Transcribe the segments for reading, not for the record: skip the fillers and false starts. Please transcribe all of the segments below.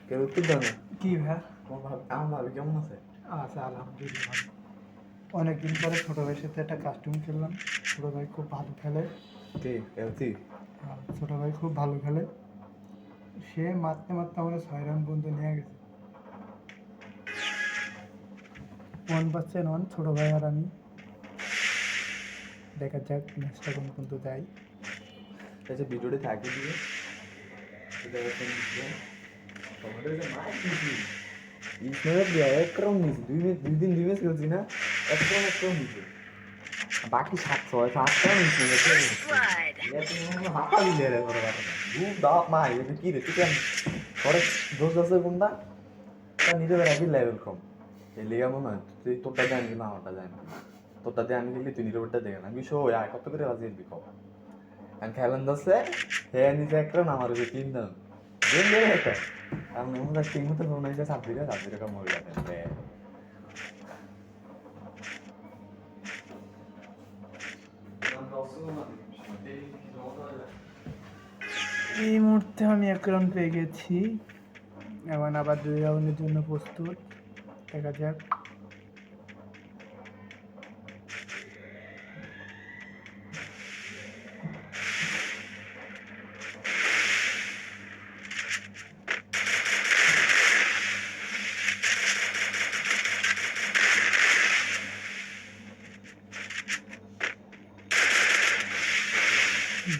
কেউ উত্তর দেয় না। কি ভাই? আমার ভাবি কেমন আছে? আচ্ছা, আলহামদুলিল্লাহ ভালো। অনেকদিন পরে ছোট ভাইয়ের সাথে একটা কাস্টম খেললাম। ছোট ভাই খুব ভালো খেলে। কে কেউতি? ছোট ভাই খুব ভালো খেলে। সে মারতে মারতে আমাদের 6 রান পর্যন্ত নিয়ে গেছে। 1-1 ছোট ভাই আর আমি। দেখা যাক ম্যাচটা কোন পর্যন্ত যায়। আচ্ছা ভিডিওটি থাকি দিয়ে এক রাউন্ড নিয়েছি, 2 দিন 2 ম্যাচ খেলছি না, এক রাউন্ড নিয়েছি। বাকি 7-8 রাউন্ড নিয়েছি। হাঁপা দিলে রে বড় কথা। ঘুম দাও মা এটা কি রে তুই কেন পরে দোষ আছে কোনটা? তা নিজের একই লেভেল কম। এই লিগা মনে হয় তুই তোরটা দেন কিনা আমারটা দেন কিনা, তোরটা দিয়ে আমি গেলি তুই নিজেরটা দেখে না। আমি শো কত করে বাজিয়ে দিবি কম। আমি খেলেন দোষে হ্যাঁ নিজে এক রাউন্ড আমার হচ্ছে 3 রাউন্ড গেম দিয়ে একটা আমি মনে হয় ঠিক মতো মনে হয়েছে 7 কম হয়ে যাবে। এই মুহূর্তে আমি 1 রাউন্ড পেয়ে গেছি। এখন আবার 2 রাউন্ডের জন্য প্রস্তুত। দেখা যাক।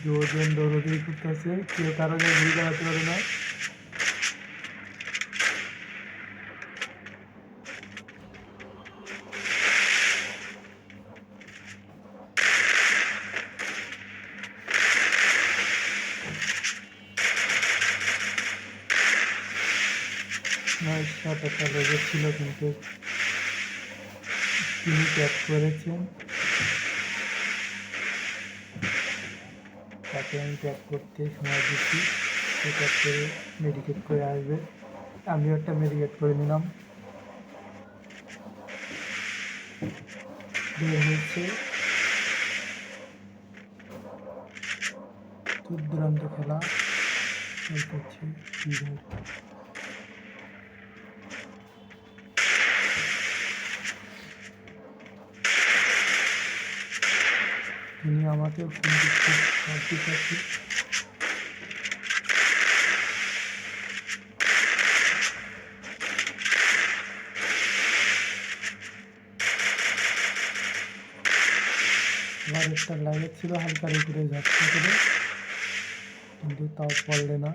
দুজন দৌড়াদৌড়ি করতেছে, কেউ কারো গায়ে ঘুরে দাঁড়াতে পারে না। শট একটা লেগেছিল কিন্তু তিনি ক্যাচ করেছেন। তাকে আমি ক্যাচ করতে সময় দিচ্ছি। সে ক্যাচ করে মেডিকেট করে আসবে। আমিও একটা মেডিকেট করে নিলাম। বের হয়েছে। দুর্দান্ত খেলা চলতেছে। তিনি আমাকে ফোন দিচ্ছে, ঠিক আছে। আমার একটা লাগে ছিল হালকা উপরে যাচ্ছে করে, কিন্তু তাও পড়লে না।